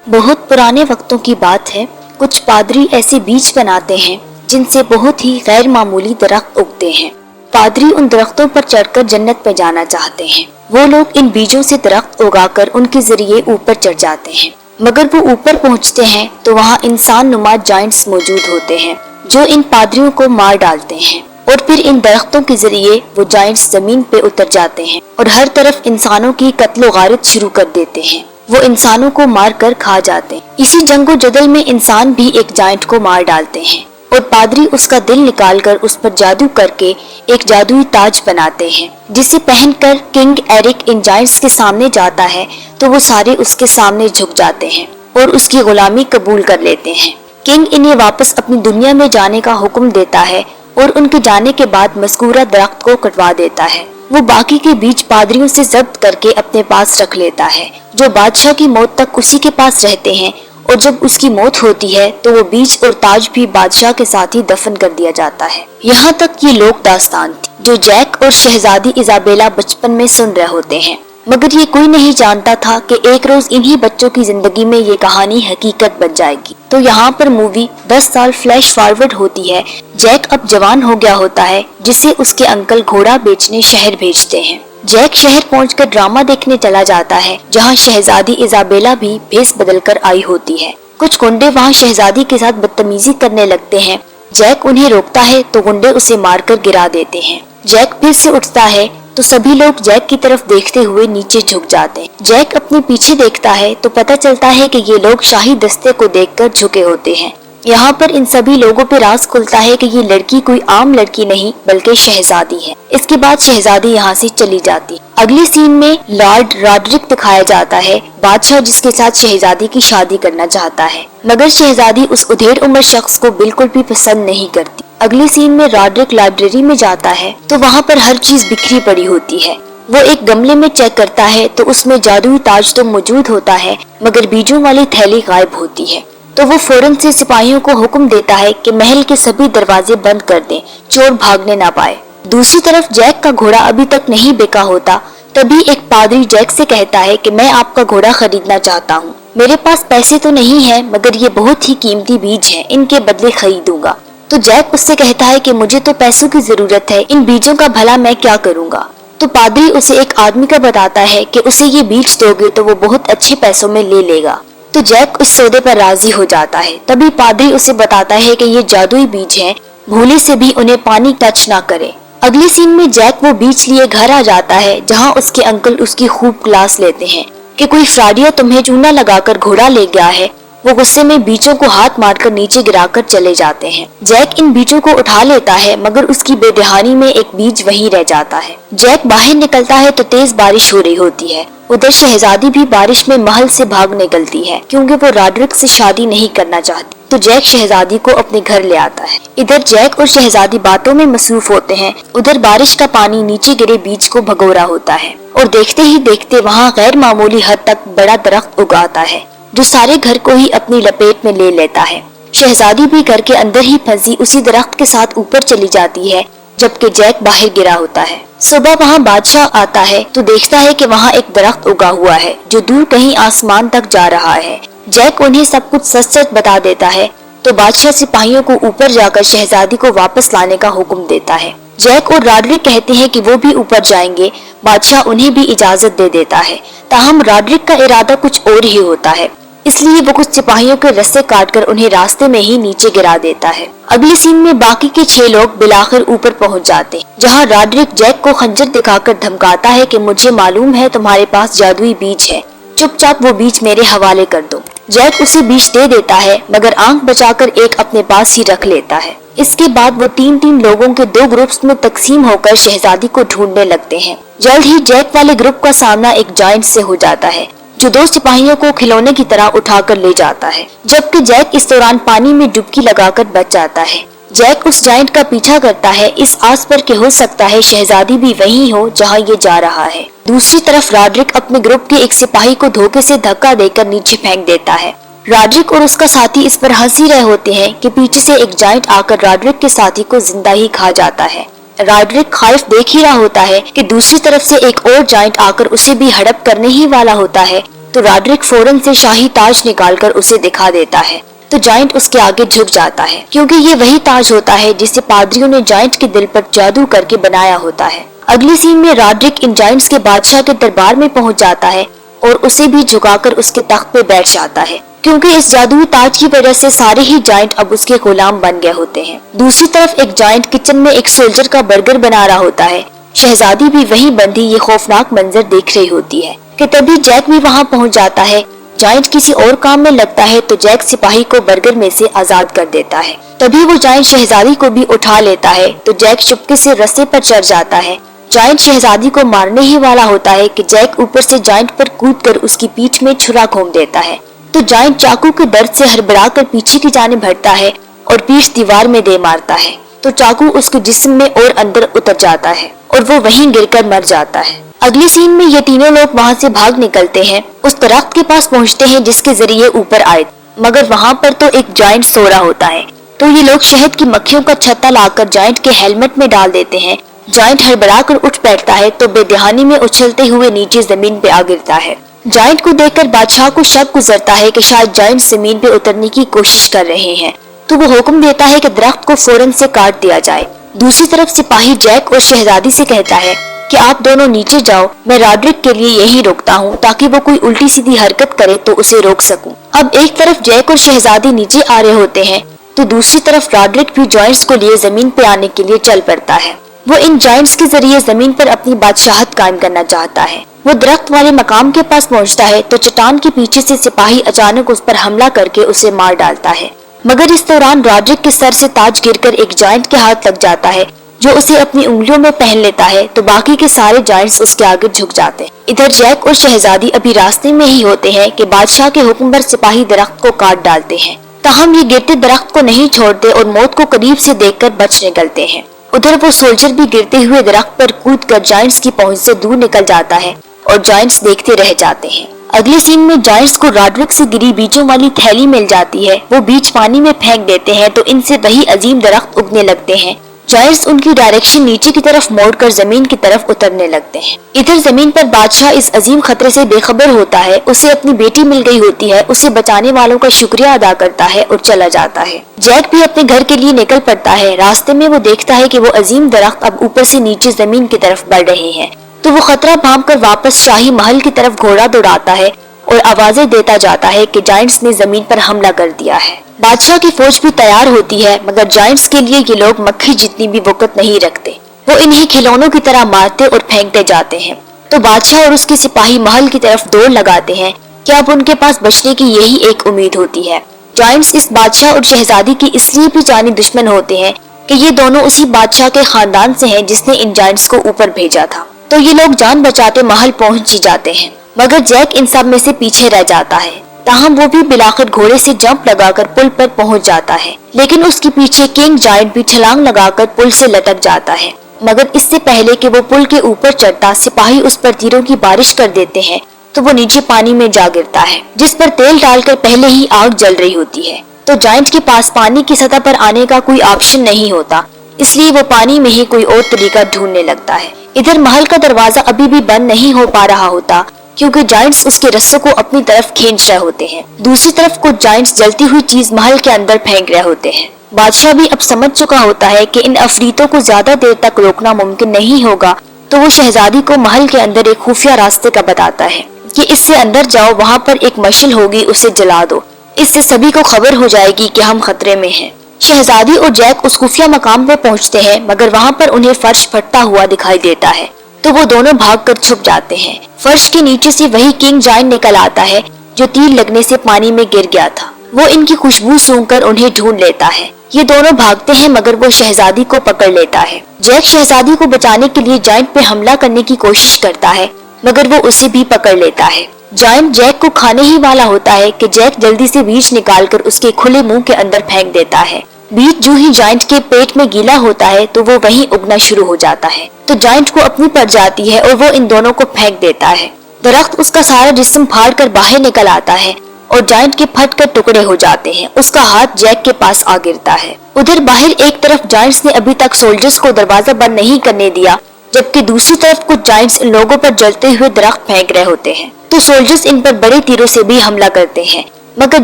बहुत पुराने वक्तों की बात है। कुछ पादरी ऐसे बीज बनाते हैं जिनसे बहुत ही गैर मामूली दरख्त उगते हैं। पादरी उन दरख्तों पर चढ़कर जन्नत में जाना चाहते हैं। वो लोग इन बीजों से दरख्त उगाकर उनके जरिए ऊपर चढ़ जाते हैं, मगर वो ऊपर पहुंचते हैं तो वहाँ इंसान नुमा जाइंट्स मौजूद होते हैं जो इन पादरियों को मार डालते हैं, और फिर इन दरख्तों के जरिए वो जाइंट्स जमीन पे उतर जाते हैं और हर तरफ इंसानों की कत्लो गारत शुरू कर देते हैं। वो इंसानों को मार कर खा जाते हैं। इसी जंगो जदल में इंसान भी एक जाइंट को मार डालते हैं और पादरी उसका दिल निकालकर उस पर जादू करके एक जादुई ताज बनाते हैं, जिसे पहनकर किंग एरिक इन जाइंट्स के सामने जाता है तो वो सारे उसके सामने झुक जाते हैं और उसकी गुलामी कबूल कर लेते हैं। किंग इन्हें वापस अपनी दुनिया में जाने का हुक्म देता है और उनके जाने के बाद मज़कूरा दरख्त को कटवा देता है। वो बाकी के बीज पादरियों से जब्त करके अपने पास रख लेता है, जो बादशाह की मौत तक उसी के पास रहते हैं, और जब उसकी मौत होती है तो वो बीज और ताज भी बादशाह के साथ ही दफन कर दिया जाता है। यहाँ तक ये लोक दास्तान थी जो जैक और शहजादी इजाबेला बचपन में सुन रहे होते हैं, मगर ये कोई नहीं जानता था कि एक रोज इन्हीं बच्चों की जिंदगी में ये कहानी हकीकत बन जाएगी। तो यहाँ पर मूवी 10 साल फ्लैश फॉरवर्ड होती है। जैक अब जवान हो गया होता है, जिसे उसके अंकल घोड़ा बेचने शहर भेजते हैं। जैक शहर पहुंचकर ड्रामा देखने चला जाता है, जहाँ शहजादी इजाबेला भी भेस बदल कर आई होती है। कुछ गुंडे वहाँ शहजादी के साथ बदतमीजी करने लगते हैं। जैक उन्हें रोकता है तो गुंडे उसे मारकर गिरा देते हैं। जैक फिर से उठता है तो सभी लोग जैक की तरफ देखते हुए नीचे झुक जाते हैं। जैक अपने पीछे देखता है तो पता चलता है कि ये लोग शाही दस्ते को देखकर झुके होते हैं। यहाँ पर इन सभी लोगों पे राज खुलता है कि ये लड़की कोई आम लड़की नहीं बल्कि शहजादी है। इसके बाद शहजादी यहाँ से चली जाती। अगली सीन में लॉर्ड रॉड्रिक दिखाया जाता है, बादशाह जिसके साथ शहजादी की शादी करना चाहता है, मगर शहजादी उस उधेड़ उम्र शख्स को बिल्कुल भी पसंद नहीं करती। अगली सीन में रॉड्रिक लाइब्रेरी में जाता है तो वहाँ पर हर चीज बिखरी पड़ी होती है। वो एक गमले में चेक करता है तो उसमें जादुई ताज तो मौजूद होता है, मगर बीजों वाली थैली गायब होती है। तो वो फौरन से सिपाहियों को हुक्म देता है कि महल के सभी दरवाजे बंद कर दें, चोर भागने ना पाए। दूसरी तरफ जैक का घोड़ा अभी तक नहीं बिका होता। तभी एक पादरी जैक से कहता है कि मैं आपका घोड़ा खरीदना चाहता हूँ। मेरे पास पैसे तो नहीं है, मगर ये बहुत ही कीमती बीज हैं, इनके बदले खरीदूंगा। तो जैक उससे कहता है कि मुझे तो पैसों की जरूरत है, इन बीजों का भला मैं क्या करूँगा। तो पादरी उसे एक आदमी का बताता है कि उसे ये बीज दोगे तो वो बहुत अच्छे पैसों में ले लेगा। तो जैक उस सौदे पर राजी हो जाता है। तभी पादरी उसे बताता है कि ये जादुई बीज हैं, भूले से भी उन्हें पानी टच ना करे। अगली सीन में जैक वो बीज लिए घर आ जाता है, जहाँ उसके अंकल उसकी खूब क्लास लेते हैं कि कोई फ्रॉडिया तुम्हें चूना लगाकर घोड़ा ले गया है। वो गुस्से में बीजों को हाथ मारकर नीचे गिराकर चले जाते हैं। जैक इन बीजों को उठा लेता है, मगर उसकी बेदहानी में एक बीज वहीं रह जाता है। जैक बाहर निकलता है तो तेज बारिश हो रही होती है। उधर शहजादी भी बारिश में महल से भाग निकलती है, क्योंकि वो रॉड्रिक से शादी नहीं करना चाहती। तो जैक शहजादी को अपने घर ले आता है। इधर जैक और शहजादी बातों में मसरूफ होते हैं। उधर बारिश का पानी नीचे गिरे बीज को भगोरा होता है और देखते ही देखते वहाँ गैर मामूली हद तक बड़ा दरख्त उगाता है, जो सारे घर को ही अपनी लपेट में ले लेता है। शहजादी भी घर के अंदर ही फंसी उसी दरख्त के साथ ऊपर चली जाती है, जबकि जैक बाहर गिरा होता है। सुबह वहाँ बादशाह आता है तो देखता है कि वहाँ एक दरख्त उगा हुआ है जो दूर कहीं आसमान तक जा रहा है। जैक उन्हें सब कुछ सच सच बता देता है तो बादशाह सिपाहियों को ऊपर जाकर शहजादी को वापस लाने का हुक्म देता है। जैक और रॉड्रिक कहते हैं कि वो भी ऊपर जाएंगे। बादशाह उन्हें भी इजाजत दे देता है, ताहम रॉड्रिक का इरादा कुछ और ही होता है, इसलिए वो कुछ सिपाहियों के रस्से काटकर उन्हें रास्ते में ही नीचे गिरा देता है। अगली सीन में बाकी के 6 लोग बिलाखिर ऊपर पहुंच जाते हैं, जहां रॉड्रिक जैक को खंजर दिखाकर धमकाता है कि मुझे मालूम है तुम्हारे पास जादुई बीज है, चुपचाप वो बीज मेरे हवाले कर दो। जैक उसे बीज दे देता है, मगर आंख बचाकर एक अपने पास ही रख लेता है। इसके बाद वो 3-3 लोगों के 2 ग्रुप्स में तकसीम होकर शहजादी को ढूंढने लगते हैं। जल्द ही जैक वाले ग्रुप का सामना एक जायंट से हो जाता है, जो 2 सिपाहियों को खिलौने की तरह उठाकर ले जाता है, जबकि जैक इस दौरान पानी में डुबकी लगाकर बच जाता है। जैक उस जायंट का पीछा करता है, इस आस पर कि हो सकता है शहजादी भी वहीं हो जहां ये जा रहा है। दूसरी तरफ रॉड्रिक अपने ग्रुप के एक सिपाही को धोखे से धक्का देकर नीचे फेंक देता है। रॉड्रिक और उसका साथी इस पर हंस ही रहे होते हैं कि पीछे से एक जायंट आकर रॉड्रिक के साथी को जिंदा ही खा जाता है। रॉड्रिक खौफ देख ही रहा होता है कि दूसरी तरफ से एक और जायंट आकर उसे भी हड़प करने ही वाला होता है, तो रॉड्रिक फौरन से शाही ताज निकालकर उसे दिखा देता है, तो जायंट उसके आगे झुक जाता है, क्योंकि ये वही ताज होता है जिसे पादरियों ने जायंट के दिल पर जादू करके बनाया होता है। अगली सीन में रॉड्रिक इन जायंट्स के बादशाह के दरबार में पहुंच जाता है और उसे भी झुकाकर उसके तख्त पे बैठ जाता है, क्योंकि इस जादुई ताज की वजह से सारे ही जायंट अब उसके गुलाम बन गए होते हैं। दूसरी तरफ एक जायंट किचन में एक सोल्जर का बर्गर बना रहा होता है। शहजादी भी वहीं बंधी ये खौफनाक मंजर देख रही होती है कि तभी जैक भी वहां पहुंच जाता है। जायंट किसी और काम में लगता है तो जैक सिपाही को बर्गर में से आजाद कर देता है। तभी वो जायंट शहजादी को भी उठा लेता है, तो जैक चुपके से रस्से पर चढ़ जाता है। जायंट शहजादी को मारने ही वाला होता है कि जैक ऊपर से जायंट पर कूदकर उसकी पीठ में छुरा घोंप देता है, तो जायंट चाकू के दर्द से हड़बड़ाकर पीछे की जानिब हटता है और पीठ दीवार में दे मारता है, तो चाकू उसके जिस्म में और अंदर उतर जाता है और वो वहीं गिरकर मर जाता है। अगली सीन में ये तीनों लोग वहाँ से भाग निकलते हैं, उस दरख्त के पास पहुँचते हैं जिसके जरिए ऊपर आए, मगर वहाँ पर तो एक जायंट सो रहा होता है। तो ये लोग शहद की मक्खियों का छत्ता लाकर जायंट के हेलमेट में डाल देते हैं। जायंट हड़बड़ाकर उठ बैठता है तो बेदहानी में उछलते हुए नीचे जमीन पे आ गिरता है। जायंट को देखकर बादशाह को शक गुजरता है कि शायद जायंट जमीन पे उतरने की कोशिश कर रहे हैं, तो वो हुक्म देता है कि दरख्त को फौरन से काट दिया जाए। दूसरी तरफ सिपाही जैक और शहजादी से कहता है कि आप दोनों नीचे जाओ, मैं रॉड्रिक के लिए यहीं रुकता हूँ ताकि वो कोई उल्टी सीधी हरकत करे तो उसे रोक सकूं। अब एक तरफ जैक और शहजादी नीचे आ रहे होते हैं, तो दूसरी तरफ रॉड्रिक भी जायंट्स को लिए जमीन पे आने के लिए चल पड़ता है। वो इन जायंट्स के जरिए जमीन पर अपनी बादशाहत कायम करना चाहता है। वो दरख्त वाले मकाम के पास पहुँचता है तो चट्टान के पीछे से सिपाही अचानक उस पर हमला करके उसे मार डालता है, मगर इस दौरान रॉड्रिक के सर से ताज गिरकर एक जायंट के हाथ लग जाता है जो उसे अपनी उंगलियों में पहन लेता है, तो बाकी के सारे जायंट्स उसके आगे झुक जाते हैं। इधर जैक और शहजादी अभी रास्ते में ही होते हैं कि बादशाह के हुक्म पर सिपाही दरख्त को काट डालते हैं, ताहम ये गिरते दरख्त को नहीं छोड़ते और मौत को करीब से देखकर बच निकलते हैं। उधर वो सोल्जर भी गिरते हुए दरख्त पर कूदकर जायंट्स की पहुंच से दूर निकल जाता है और जायंट्स देखते रह जाते हैं। अगले सीन में जायंट्स को रॉड्रिक से गिरी बीजों वाली थैली मिल जाती है। वो बीज पानी में फेंक देते हैं तो इनसे वही अजीम दरख्त उगने लगते हैं। जायंट्स उनकी डायरेक्शन नीचे की तरफ मोड़कर जमीन की तरफ उतरने लगते हैं। इधर जमीन पर बादशाह इस अजीम खतरे से बेखबर होता है। उसे अपनी बेटी मिल गई होती है, उसे बचाने वालों का शुक्रिया अदा करता है और चला जाता है। जैक भी अपने घर के लिए निकल पड़ता है। रास्ते में वो देखता है कि वो अजीम दरख्त अब ऊपर से नीचे जमीन की तरफ बढ़ रहे हैं, तो वो खतरा भांपकर वापस शाही महल की तरफ घोड़ा दौड़ाता है और आवाजें देता जाता है कि जायंट्स ने जमीन पर हमला कर दिया है। बादशाह की फौज भी तैयार होती है, मगर जायंट्स के लिए ये लोग मक्खी जितनी भी वक़्त नहीं रखते। वो इन्हें खिलौनों की तरह मारते और फेंकते जाते हैं। तो बादशाह और उसके सिपाही महल की तरफ दौड़ लगाते हैं कि अब उनके पास बचने की यही एक उम्मीद होती है। जायंट्स इस बादशाह और शहजादी की इसलिए भी जानी दुश्मन होते हैं कि ये दोनों उसी बादशाह के खानदान से हैं जिसने इन जायंट्स को ऊपर भेजा था। तो ये लोग जान बचाते महल पहुंच ही जाते हैं, मगर जैक इन सब में से पीछे रह जाता है। ताहम वो भी बिलाखिर घोड़े से जंप लगाकर पुल पर पहुंच जाता है, लेकिन उसके पीछे किंग जायंट भी छलांग लगाकर पुल से लटक जाता है। मगर इससे पहले कि वो पुल के ऊपर चढ़ता, सिपाही उस पर तीरों की बारिश कर देते हैं, तो वो नीचे पानी में जा गिरता है, जिस पर तेल डालकर पहले ही आग जल रही होती है। तो जायंट के पास पानी की सतह पर आने का कोई ऑप्शन नहीं होता, इसलिए वो पानी में ही कोई और तरीका ढूंढने लगता है। इधर महल का दरवाजा अभी भी बंद नहीं हो पा रहा होता, क्योंकि जायंट्स उसके रस्सों को अपनी तरफ खींच रहे होते हैं। दूसरी तरफ कुछ जायंट्स जलती हुई चीज महल के अंदर फेंक रहे होते हैं। बादशाह भी अब समझ चुका होता है कि इन अफरीतों को ज्यादा देर तक रोकना मुमकिन नहीं होगा, तो वो शहजादी को महल के अंदर एक खुफिया रास्ते का बताता है कि इससे अंदर जाओ, वहाँ पर एक मशाल होगी, उसे जला दो, इससे सभी को खबर हो जाएगी कि हम खतरे में हैं। शहजादी और जैक उस खुफिया मकाम पर पहुँचते हैं, मगर वहाँ पर उन्हें फर्श फटता हुआ दिखाई देता है, तो वो दोनों भागकर छुप जाते हैं। फर्श के नीचे से वही किंग जायंट निकल आता है जो तीर लगने से पानी में गिर गया था। वो इनकी खुशबू सूंघकर उन्हें ढूंढ लेता है। ये दोनों भागते हैं, मगर वो शहजादी को पकड़ लेता है। जैक शहजादी को बचाने के लिए जायंट पे हमला करने की कोशिश करता है, मगर वो उसे भी पकड़ लेता है। जायंट जैक को खाने ही वाला होता है कि जैक जल्दी से बीज निकालकर उसके खुले मुंह के अंदर फेंक देता है। बीज जो ही जायंट के पेट में गीला होता है तो वो वहीं उगना शुरू हो जाता है। तो जायंट को अपनी पड़ जाती है और वो इन दोनों को फेंक देता है। दरख्त उसका सारा जिस्म फाड़ कर बाहर निकल आता है और जायंट के फट कर टुकड़े हो जाते हैं। उसका हाथ जैक के पास आ गिरता है। उधर बाहर एक तरफ जायंट्स ने अभी तक सोल्जर्स को दरवाजा बंद नहीं करने दिया, जबकि दूसरी तरफ कुछ जायंट्स इन लोगों पर जलते हुए दरख्त फेंक रहे होते हैं। तो सोल्जर्स इन पर बड़े तीरों से भी हमला करते हैं, मगर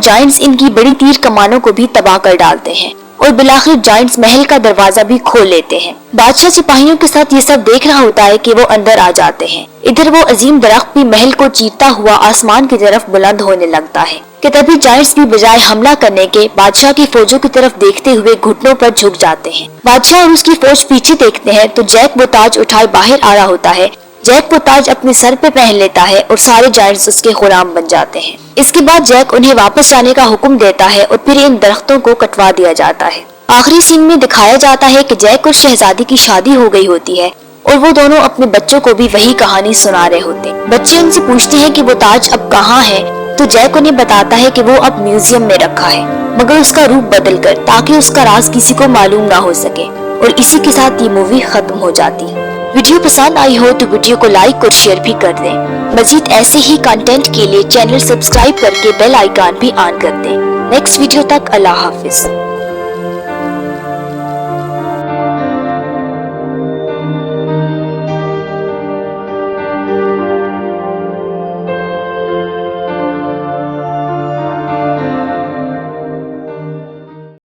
जायंट्स इनकी बड़ी तीर कमानों को भी तबाह कर डालते हैं और बिलाखिर जायंट्स महल का दरवाजा भी खोल लेते हैं। बादशाह सिपाहियों के साथ ये सब देख रहा होता है कि वो अंदर आ जाते हैं। इधर वो अजीम दरख्त भी महल को चीरता हुआ आसमान की तरफ बुलंद होने लगता है कि तभी जायंट्स भी बजाय हमला करने के बादशाह की फौजों की तरफ देखते हुए घुटनों पर झुक जाते हैं। बादशाह और उसकी फौज पीछे देखते हैं तो जैक वो ताज उठाए बाहर आ रहा होता है। जैक वो ताज अपने सर पे पहन लेता है और सारे जायंट्स उसके गुलाम बन जाते हैं। इसके बाद जैक उन्हें वापस जाने का हुक्म देता है और फिर इन दरख्तों को कटवा दिया जाता है। आखिरी सीन में दिखाया जाता है कि जैक और शहजादी की शादी हो गई होती है और वो दोनों अपने बच्चों को भी वही कहानी सुना रहे होते हैं। बच्चे उनसे पूछते हैं कि वो ताज अब कहाँ है, तो जैक उन्हें बताता है कि वो अब म्यूजियम में रखा है, मगर उसका रूप बदल कर, ताकि उसका राज किसी को मालूम ना हो सके। और इसी के साथ ये मूवी खत्म हो जाती है। वीडियो पसंद आई हो तो वीडियो को लाइक और शेयर भी कर दें। मजीद ऐसे ही कंटेंट के लिए चैनल सब्सक्राइब करके बेल आइकन भी ऑन कर दें। नेक्स्ट वीडियो तक अल्लाह हाफिज।